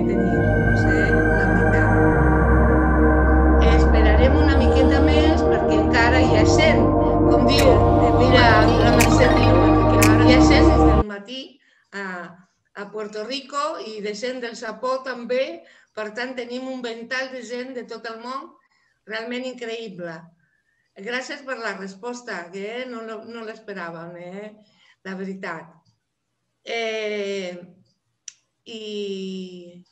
entretenir-nos, la veritat. Esperarem una miqueta més perquè encara hi ha gent, com diu, mira, la Mercè diu, hi ha gent des del matí a Puerto Rico i de gent del Japó també, per tant tenim un ventall de gent de tot el món realment increïble. Gràcies per la resposta, que no l'esperàvem, la veritat. I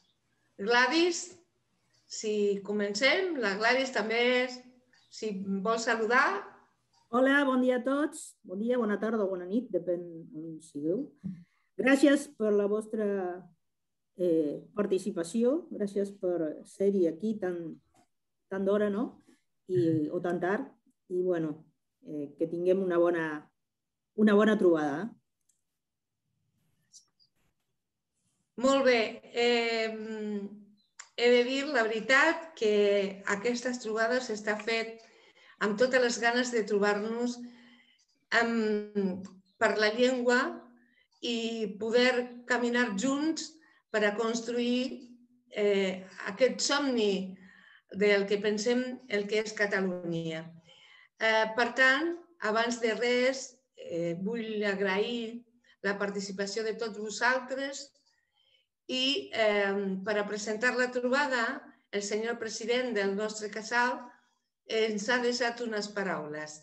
Gladys, si comencem, la Gladys també, si vol saludar. Hola, bon dia a tots. Bon dia, bona tarda o bona nit, depèn on sigueu. Gràcies per la vostra participació, gràcies per ser-hi aquí tant d'hora, no? O tan tard. I, bueno, que tinguem una bona trobada. Molt bé. He de dir la veritat que aquestes trobades s'està fet amb totes les ganes de trobar-nos per la llengua i poder caminar junts per a construir aquest somni del que pensem el que és Catalunya. Per tant, abans de res, vull agrair la participació de tots vosaltres i per a presentar la trobada, el senyor president del nostre casal ens ha deixat unes paraules.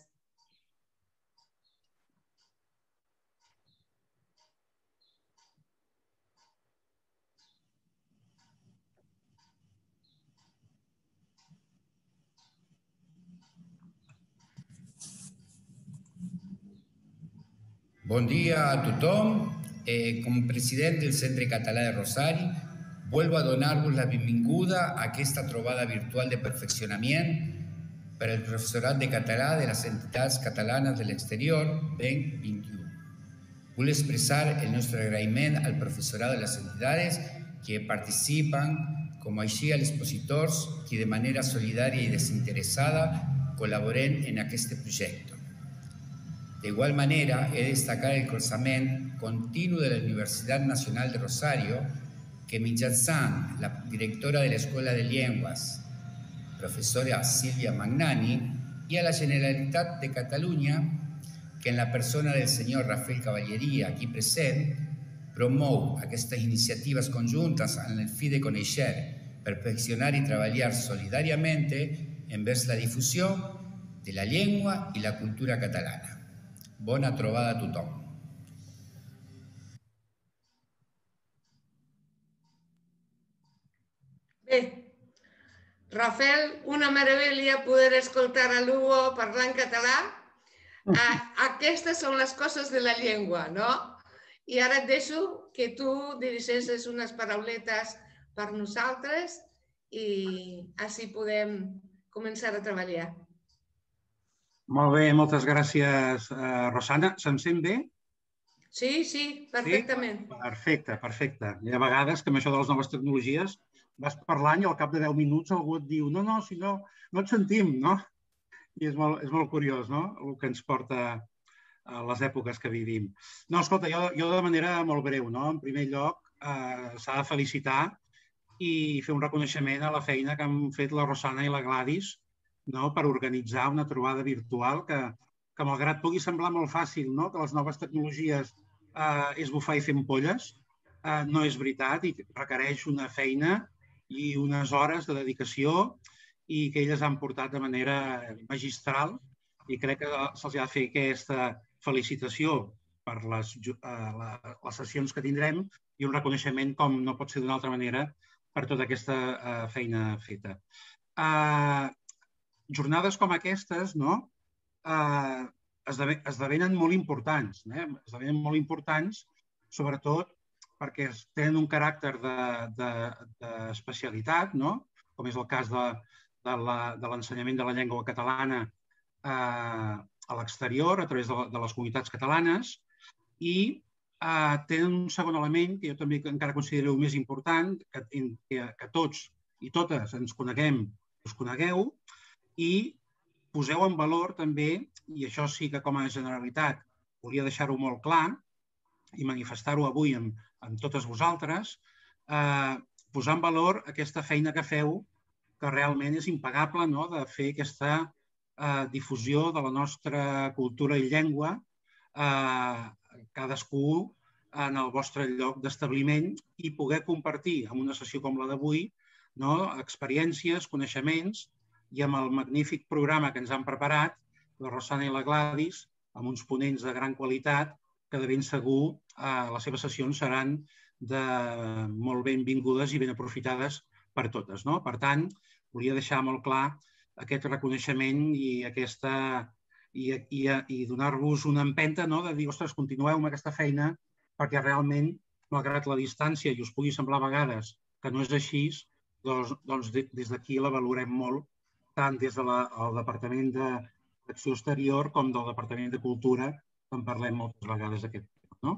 Bon dia a tothom. Com president del Centre Català de Rosari, vuelvo a donar-vos la benvinguda a aquesta trobada virtual de perfeccionament per al professorat de català de les entitats catalanes de l'exterior 2021. Vull expressar el nostre agraïment al professorat de les entitats que participen, com així als expositors que de manera solidària i desinteressada col·laboren en aquest projecte. De igual manera, he de destacar el colzament continu de la Universitat Nacional de Rosario, que mitjançant la directora de l'Escola de Llengües, professora Sílvia Magnani, i a la Generalitat de Catalunya, que en la persona del senyor Rafael Cavalleria, aquí present, promou aquestes iniciatives conjuntes amb el fi de conèixer, perfeccionar i treballar solidàriament envers la difusió de la llengua i la cultura catalana. Bona trobada a tothom. Bé, Rafael, una meravella poder escoltar a Lugo parlar en català. Aquestes són les coses de la llengua, no? I ara et deixo que tu dirigeixes unes parauletes per nosaltres i així podem començar a treballar. Molt bé, moltes gràcies, Rosana. Se'm sent bé? Sí, perfectament. Perfecte. Hi ha vegades que amb això de les noves tecnologies vas parlant i al cap de 10 minuts algú et diu no, si no et sentim, no? I és molt curiós, no?, el que ens porta a les èpoques que vivim. No, escolta, jo de manera molt breu, no? En primer lloc, s'ha de felicitar i fer un reconeixement a la feina que han fet la Rosana i la Gladys per organitzar una trobada virtual que malgrat pugui semblar molt fàcil, que les noves tecnologies és bufar i fer ampolles, no és veritat i requereix una feina i unes hores de dedicació i que elles han portat de manera magistral i crec que se'ls ha de fer aquesta felicitació per les sessions que tindrem i un reconeixement, com no pot ser d'una altra manera, per tota aquesta feina feta. Jornades com aquestes esdevenen molt importants, sobretot perquè tenen un caràcter d'especialitat, com és el cas de l'ensenyament de la llengua catalana a l'exterior, a través de les comunitats catalanes, i tenen un segon element que jo també encara considero més important, que tots i totes ens coneguem, us conegueu, i poseu en valor també, i això sí que com a Generalitat volia deixar-ho molt clar i manifestar-ho avui amb totes vosaltres, posar en valor aquesta feina que feu, que realment és impagable, no?, de fer aquesta difusió de la nostra cultura i llengua, cadascú en el vostre lloc d'establiment, i poder compartir en una sessió com la d'avui, no?, experiències, coneixements, i amb el magnífic programa que ens han preparat, la Rosana i la Gladys, amb uns ponents de gran qualitat, que de ben segur les seves sessions seran molt benvingudes i ben aprofitades per totes, no? Per tant, volia deixar molt clar aquest reconeixement i donar-vos una empenta, no?, de dir, ostres, continueu amb aquesta feina, perquè realment, malgrat la distància, i us pugui semblar a vegades que no és així, doncs des d'aquí la valorem molt, tant des del Departament d'Acció Exterior com del Departament de Cultura, que en parlem moltes vegades d'aquest tema, no?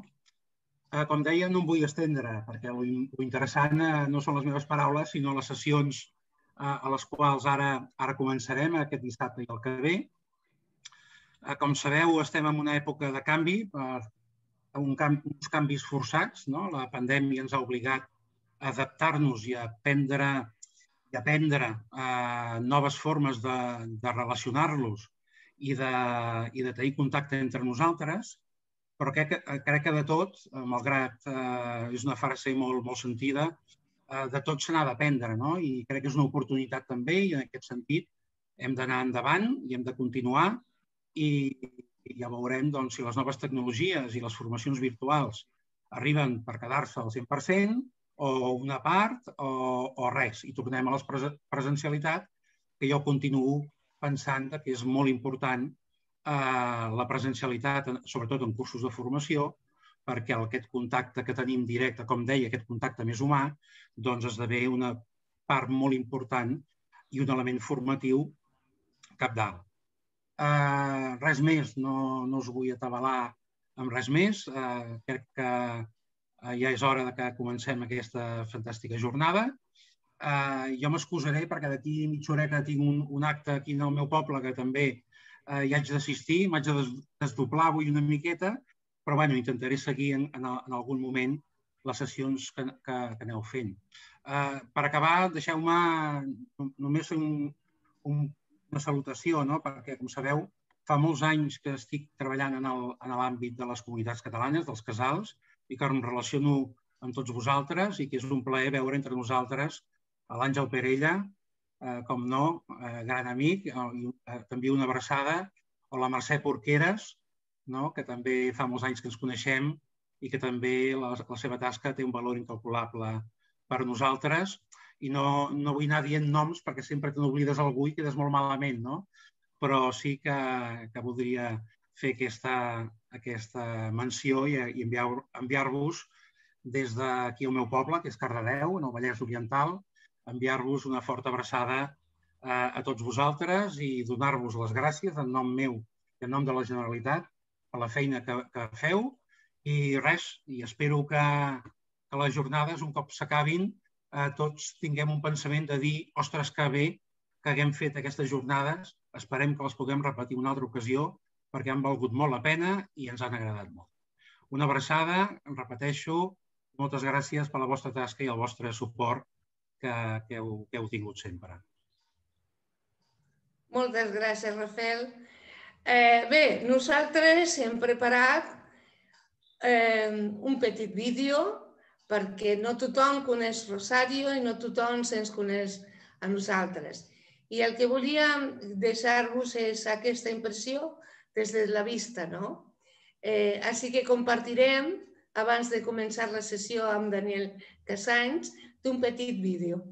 Com deia, no em vull estendre, perquè l'interessant no són les meves paraules, sinó les sessions a les quals ara començarem aquest dissabte i el que ve. Com sabeu, estem en una època de canvi, uns canvis forçats, no? La pandèmia ens ha obligat a adaptar-nos i a aprendre noves formes de relacionar-los i de tenir contacte entre nosaltres, però crec que de tot, malgrat és una frase molt sentida, de tot se n'ha d'aprendre, no? I crec que és una oportunitat també, i en aquest sentit hem d'anar endavant i hem de continuar, i ja veurem si les noves tecnologies i les formacions virtuals arriben per quedar-se al 100%, o una part, o res, i tornem a la presencialitat, que jo continuo pensant que és molt important la presencialitat, sobretot en cursos de formació, perquè aquest contacte que tenim directe, com deia, aquest contacte més humà, doncs esdevé una part molt important i un element formatiu cabdal. Res més, no us vull atabalar amb res més. Crec que ja és hora que comencem aquesta fantàstica jornada. Jo m'excusaré perquè d'aquí mitja horeta tinc un acte aquí en el meu poble que també hi haig d'assistir, m'haig de desdoblar avui una miqueta, però intentaré seguir en algun moment les sessions que aneu fent. Per acabar, deixeu-me només una salutació, perquè, com sabeu, fa molts anys que estic treballant en l'àmbit de les comunitats catalanes, dels casals, i que em relaciono amb tots vosaltres, i que és un plaer veure entre nosaltres l'Àngel Perella, com no, gran amic, també una abraçada, o la Mercè Porqueres, que també fa molts anys que ens coneixem i que també la seva tasca té un valor incalculable per nosaltres. I no vull anar dient noms perquè sempre te n'oblides algú i quedes molt malament, però sí que voldria fer aquesta menció i enviar-vos des d'aquí al meu poble, que és Cardedeu, en el Vallès Oriental, enviar-vos una forta abraçada a tots vosaltres i donar-vos les gràcies en nom meu i en nom de la Generalitat per la feina que feu. I res, i espero que les jornades, un cop s'acabin, tots tinguem un pensament de dir, ostres, que bé que haguem fet aquestes jornades, esperem que les puguem repetir una altra ocasió perquè han valgut molt la pena i ens han agradat molt. Una abraçada, repeteixo, moltes gràcies per la vostra tasca i el vostre suport que heu tingut sempre. Moltes gràcies, Rafael. Bé, nosaltres hem preparat un petit vídeo perquè no tothom coneix Rosario i no tothom se'ns coneix a nosaltres. I el que volíem deixar-vos és aquesta impressió des de la vista, no? Així que compartirem, abans de començar la sessió amb Daniel Cassanys, un petit vídeo.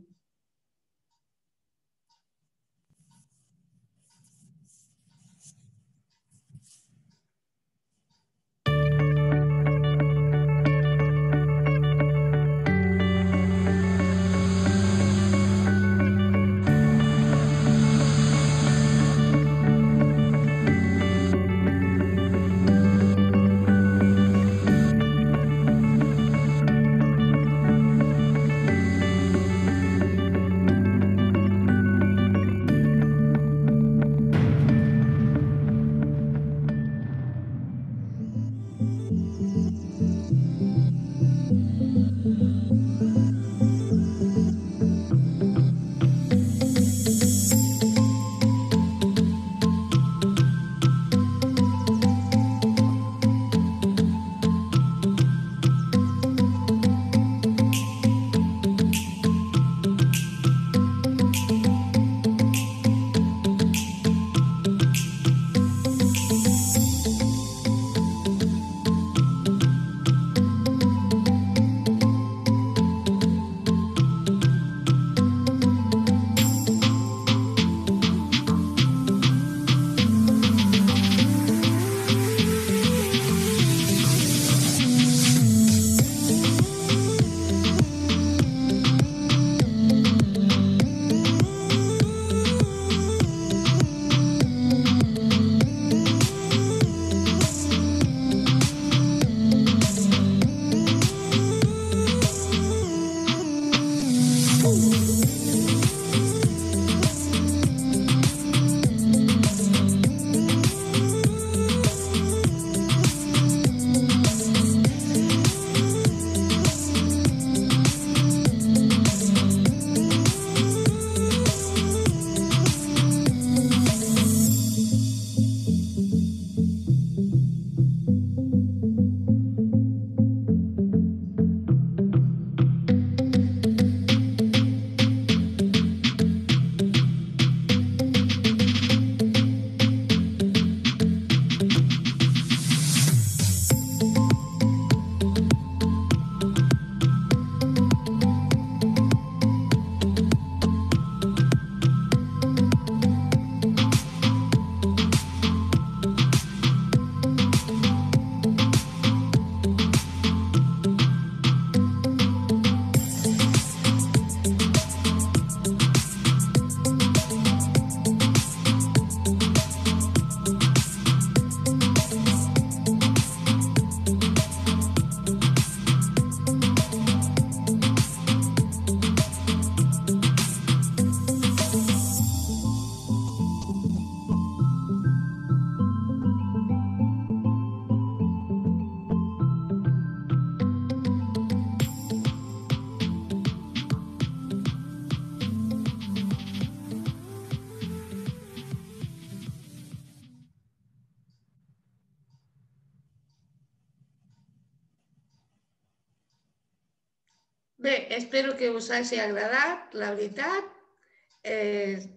Bé, espero que us hagi agradat, la veritat.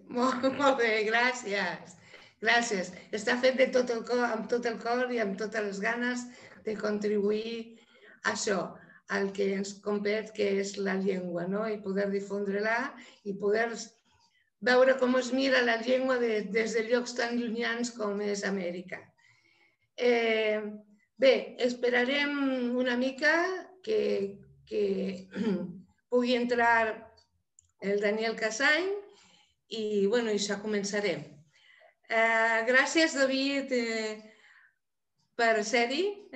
Molt bé, gràcies. Gràcies. Està fet de tot el cor, amb tot el cor i amb totes les ganes de contribuir a això, al que ens compet, que és la llengua, no? I poder difondre-la i poder veure com es mira la llengua des de llocs tan llunyans com és Amèrica. Bé, esperarem una mica que pugui entrar el Daniel Casany i, bueno, ja començarem. Gràcies, David, per ser-hi,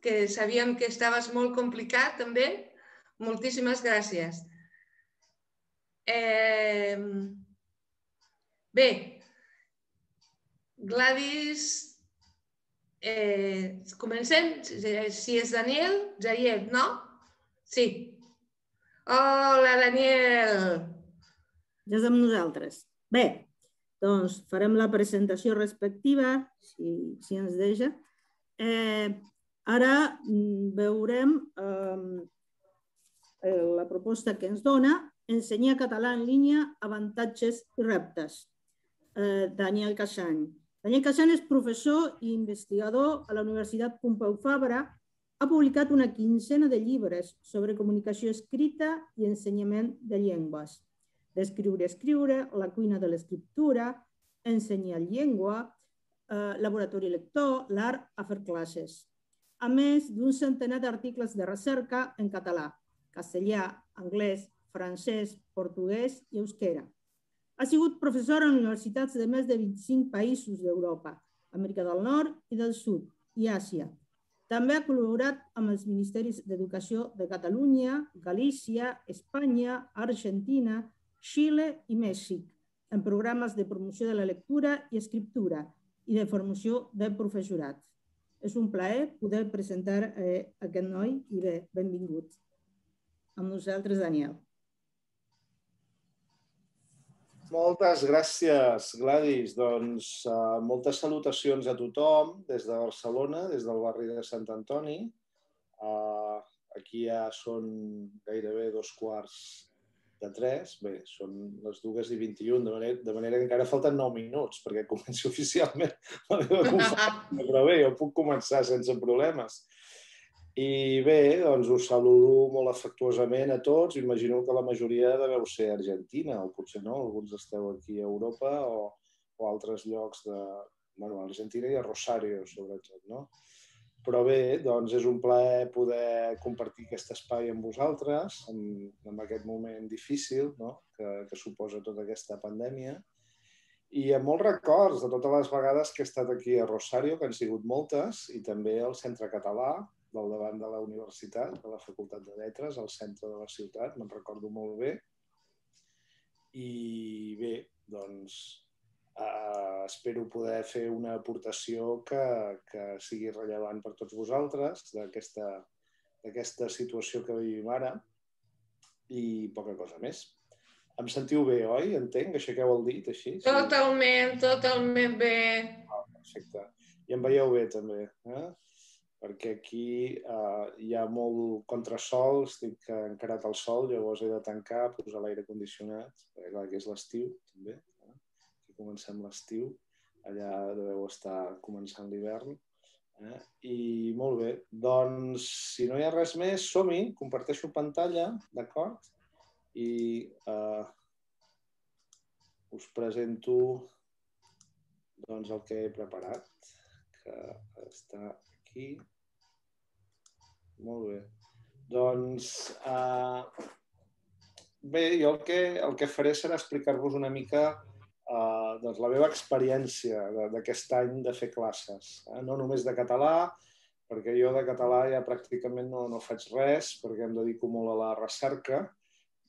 que sabíem que estaves molt complicat, també. Moltíssimes gràcies. Bé, Gladys, comencem. Si és Daniel, ja hi és, no? Sí. Hola, Daniel. Ja és amb nosaltres. Bé, doncs farem la presentació respectiva, si ens deixa. Ara veurem la proposta que ens dona, ensenyar català en línia, avantatges i reptes. Daniel Casany. Daniel Casany és professor i investigador a la Universitat Pompeu Fabra. Ha publicat una quinzena de llibres sobre comunicació escrita i ensenyament de llengües. D'escriure a escriure, la cuina de l'escriptura, ensenyar llengua, laboratori lector, l'art a fer classes. A més d'un centenar d'articles de recerca en català, castellà, anglès, francès, portuguès i euskera. Ha sigut professor en universitats de més de 25 països d'Europa, Amèrica del Nord i del Sud i Àsia. També ha col·laborat amb els ministeris d'Educació de Catalunya, Galícia, Espanya, Argentina, Xile i Mèxic, en programes de promoció de la lectura i escriptura i de formació del professorat. És un plaer poder presentar aquest noi i bé, benvingut. Amb nosaltres, Daniel. Moltes gràcies, Gladys. Doncs moltes salutacions a tothom des de Barcelona, des del barri de Sant Antoni. Aquí ja són gairebé 2:15. Bé, són les 2:21, de manera que encara falten 9 minuts perquè comenci oficialment la meva conferència. Però bé, jo puc començar sense problemes. I bé, doncs us saludo molt afectuosament a tots. Imagino que la majoria deveu ser argentina, o potser no, alguns esteu aquí a Europa o altres llocs de... Bueno, Argentina i a Rosario, sobretot, no? Però bé, doncs és un plaer poder compartir aquest espai amb vosaltres en aquest moment difícil, no? que suposa tota aquesta pandèmia. I amb molts records de totes les vegades que he estat aquí a Rosario, que han sigut moltes, i també al Centre Català, del davant de la universitat, de la Facultat de Lletres, al centre de la ciutat, me'n recordo molt bé. I bé, doncs, espero poder fer una aportació que sigui rellevant per tots vosaltres d'aquesta situació que vivim ara i poca cosa més. Em sentiu bé, oi? Entenc? Aixequeu el dit, així? Totalment, totalment bé. Perfecte. I em veieu bé, també, perquè aquí hi ha molt contrasol, estic encarat al sol, llavors he de tancar, posar l'aire condicionat, perquè clar que és l'estiu, també. Aquí comencem l'estiu, allà deveu estar començant l'hivern. I molt bé, doncs, si no hi ha res més, som-hi, comparteixo pantalla, d'acord? I us presento doncs, el que he preparat, que està aquí. Molt bé. Doncs, bé, jo el que faré serà explicar-vos una mica la meva experiència d'aquest any de fer classes. No només de català, perquè jo de català ja pràcticament no faig res, perquè em dedico molt a la recerca,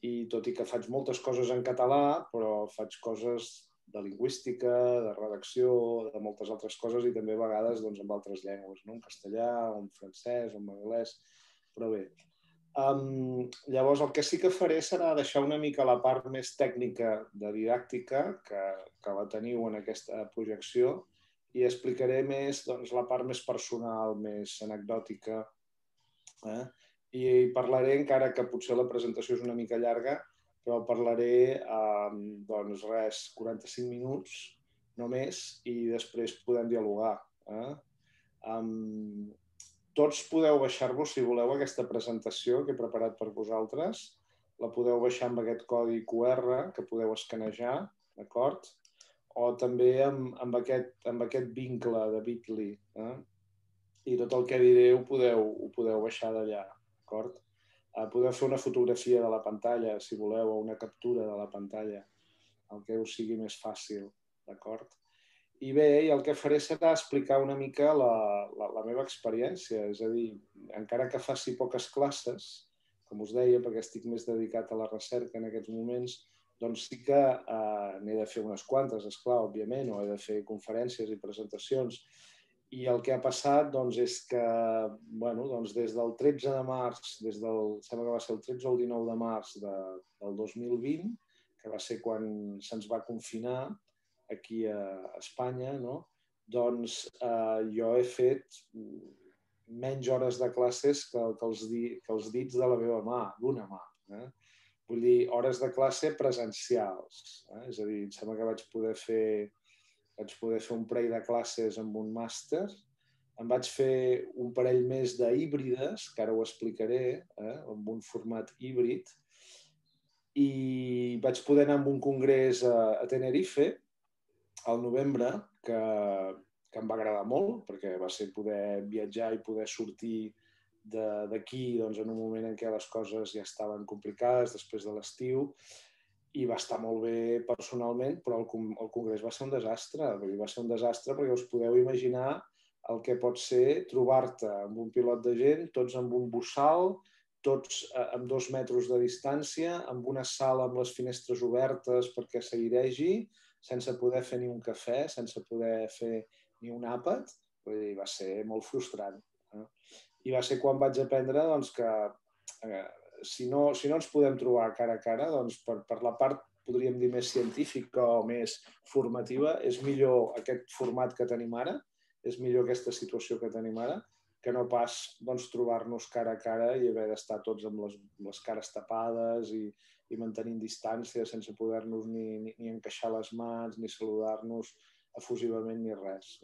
i tot i que faig moltes coses en català, però faig coses de lingüística, de redacció, de moltes altres coses i també a vegades en altres llengües, en castellà, en francès, en anglès, però bé. Llavors, el que sí que faré serà deixar una mica la part més tècnica de didàctica, que la teniu en aquesta projecció, i explicaré més la part més personal, més anecdòtica. I parlaré, encara que potser la presentació és una mica llarga, però parlaré, 45 minuts només, i després podem dialogar. Tots podeu baixar-vos, si voleu, aquesta presentació que he preparat per vosaltres. La podeu baixar amb aquest codi QR que podeu escanejar, d'acord? O també amb aquest vincle de Bitly. I tot el que diré ho podeu baixar d'allà, d'acord? Podeu fer una fotografia de la pantalla, si voleu, o una captura de la pantalla, el que us sigui més fàcil, d'acord? I bé, el que faré serà explicar una mica la meva experiència, és a dir, encara que faci poques classes, com us deia, perquè estic més dedicat a la recerca en aquests moments, doncs sí que n'he de fer unes quantes, esclar, òbviament, o he de fer conferències i presentacions. I el que ha passat és que des del 13 de març, sembla que va ser el 13 o el 19 de març del 2020, que va ser quan se'ns va confinar aquí a Espanya, doncs jo he fet menys hores de classes que els dits de la meva mà, d'una mà. Vull dir, hores de classe presencials. És a dir, em sembla que vaig poder fer un parell de classes amb un màster. Em vaig fer un parell més d'híbrides, que ara ho explicaré, amb un format híbrid. I vaig poder anar a un congrés a Tenerife, al novembre, que em va agradar molt, perquè va ser poder viatjar i poder sortir d'aquí en un moment en què les coses ja estaven complicades després de l'estiu, i va estar molt bé personalment, però el congrés va ser un desastre. Va ser un desastre perquè us podeu imaginar el que pot ser trobar-te amb un pilot de gent, tots amb un bussal, tots amb 2 metres de distància, amb una sala amb les finestres obertes perquè s'airegi, sense poder fer ni un cafè, sense poder fer ni un àpat. Vull dir, va ser molt frustrant. I va ser quan vaig aprendre que si no ens podem trobar cara a cara, per la part, podríem dir, més científica o més formativa, és millor aquest format que tenim ara, és millor aquesta situació que tenim ara, que no pas trobar-nos cara a cara i haver d'estar tots amb les cares tapades i mantenint distància sense poder-nos ni encaixar les mans, ni saludar-nos efusivament ni res.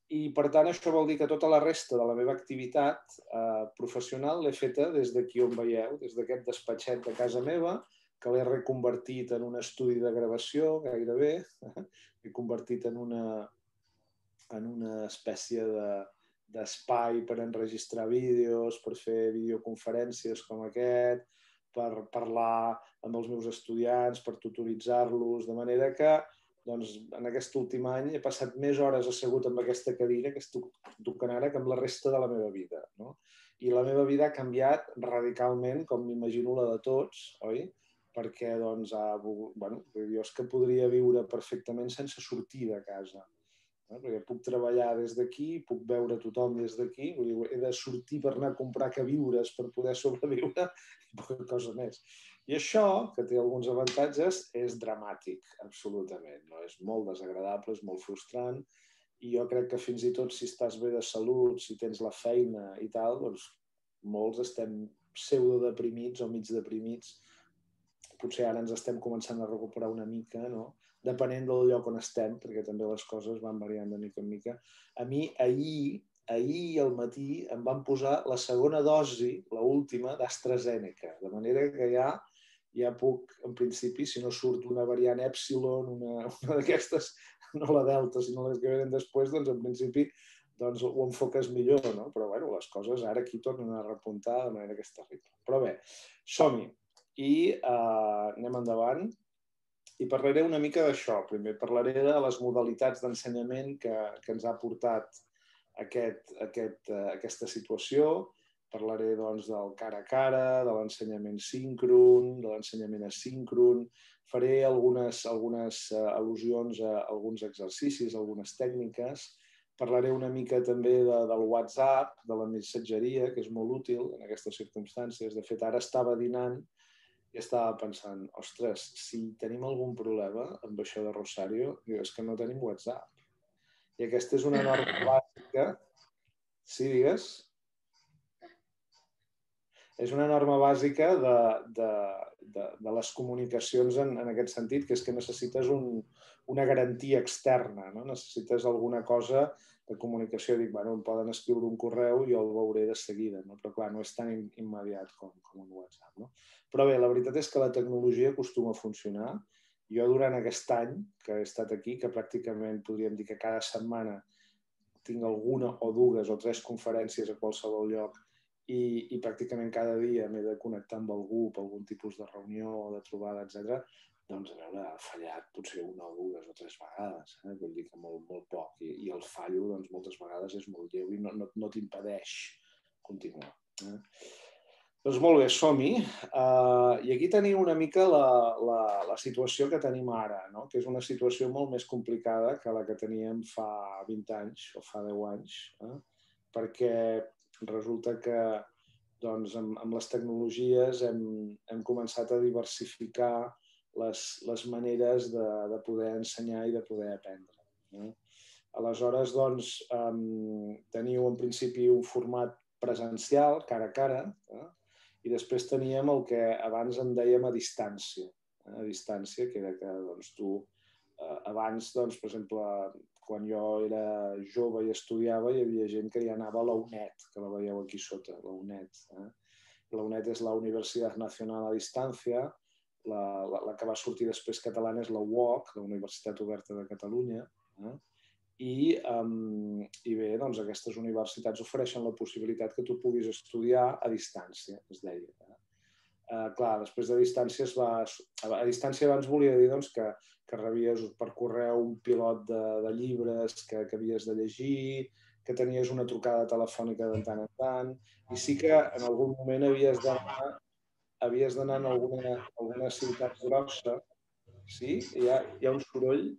I, per tant, això vol dir que tota la resta de la meva activitat professional l'he feta des d'aquí on veieu, des d'aquest despatxet de casa meva, que l'he reconvertit en un estudi de gravació, gairebé. L'he convertit en una espècie d'espai per enregistrar vídeos, per fer videoconferències com aquest, per parlar amb els meus estudiants, per tutoritzar-los, de manera que en aquest últim any he passat més hores assegut en aquesta cadira que estic tocant ara que amb la resta de la meva vida. I la meva vida ha canviat radicalment, com m'imagino la de tots, oi? perquè doncs, jo és que podria viure perfectament sense sortir de casa, perquè puc treballar des d'aquí, puc veure tothom des d'aquí, he de sortir per anar a comprar queviures per poder sobreviure i poca cosa més. I això, que té alguns avantatges, és dramàtic, absolutament. És molt desagradable, és molt frustrant, i jo crec que fins i tot si estàs bé de salut, si tens la feina i tal, doncs molts estem pseudodeprimits o mig deprimits. Potser ara ens estem començant a recuperar una mica, no? Depenent del lloc on estem, perquè també les coses van variant de mica en mica. A mi, ahir al matí em van posar la segona dosi, l'última, d'AstraZeneca, de manera que ja puc, en principi, si no surt una variant Epsilon, una d'aquestes, no la Delta, sinó les que venen després, doncs en principi ho enfoques millor, no? Però bueno, les coses ara aquí tornen a repuntar de manera que és terrible. Però bé, som-hi i anem endavant. I parlaré una mica d'això. Primer parlaré de les modalitats d'ensenyament que ens ha portat aquesta situació. Parlaré doncs, del cara a cara, de l'ensenyament síncron, de l'ensenyament asíncron. Faré algunes al·lusions a alguns exercicis, algunes tècniques. Parlaré una mica també del WhatsApp, de la missatgeria, que és molt útil en aquestes circumstàncies. De fet, ara estava dinant i estava pensant, ostres, si tenim algun problema amb això de Rosario, és que no tenim WhatsApp. I aquesta és una norma bàsica. Sí, digues? És una norma bàsica de les comunicacions en aquest sentit, que és que necessites una garantia externa, no? Necessites alguna cosa de comunicació. Dic, bueno, em poden escriure un correu i jo el veuré de seguida, no? Però clar, no és tan immediat com un WhatsApp, no? Però bé, la veritat és que la tecnologia acostuma a funcionar. Jo durant aquest any que he estat aquí, que pràcticament podríem dir que cada setmana tinc alguna o dues o tres conferències a qualsevol lloc i pràcticament cada dia m'he de connectar amb algú per algun tipus de reunió o de trobada, etc. Doncs, a veure, ha fallat potser una o dues o tres vegades. Vull dir que molt poc. I el fallo, doncs, moltes vegades és molt lleu i no t'impedeix continuar. Doncs molt bé, som-hi. I aquí tenim una mica la situació que tenim ara, no? Que és una situació molt més complicada que la que teníem fa 20 anys o fa 10 anys, perquè resulta que doncs, amb les tecnologies hem començat a diversificar les maneres de poder ensenyar i de poder aprendre. Aleshores, doncs, teniu en principi un format presencial, cara a cara, i després teníem el que abans en dèiem a distància. A distància, que era que doncs, tu abans, doncs, per exemple, quan jo era jove i estudiava, hi havia gent que ja anava a la UNED, que la veieu aquí sota, la UNED. La UNED és la Universitat Nacional a Distància, la que va sortir després catalana és la UOC, la Universitat Oberta de Catalunya, i bé, doncs aquestes universitats ofereixen la possibilitat que tu puguis estudiar a distància, es deia. Clar, després de distància a distància abans volia dir doncs, que rebies per correu un pilot de llibres que havies de llegir, que tenies una trucada telefònica de tant en tant, i sí que en algun moment havies d'anar a alguna ciutat grossa. Sí? Hi ha un soroll?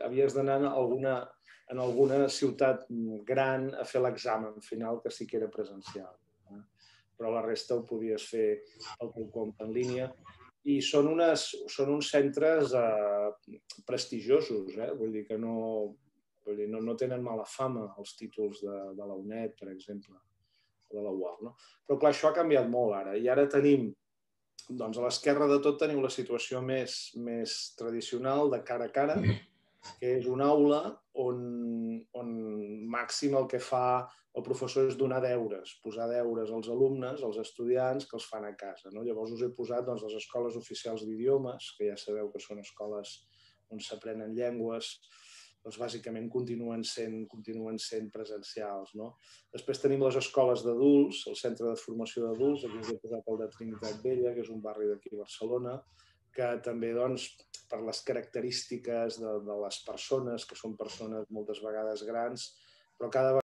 Havies d'anar en alguna ciutat gran a fer l'examen final, que sí que era presencial. Però la resta ho podies fer pel teu compte en línia. I són uns centres prestigiosos, vull dir que no tenen mala fama els títols de la UNED, per exemple, o de la UOC. Però clar, això ha canviat molt ara. I ara tenim, doncs a l'esquerra de tot teniu la situació més tradicional de cara a cara, que és una aula on màxim el que fa el professor és donar deures, posar deures als alumnes, als estudiants, que els fan a casa. Llavors us he posat les escoles oficials d'idiomes, que ja sabeu que són escoles on s'aprenen llengües, doncs bàsicament continuen sent presencials. Després tenim les escoles d'adults, el centre de formació d'adults, aquí us he posat el de Trinitat Vella, que és un barri d'aquí a Barcelona, que també, per les característiques de les persones, que són persones moltes vegades grans, però cada vegada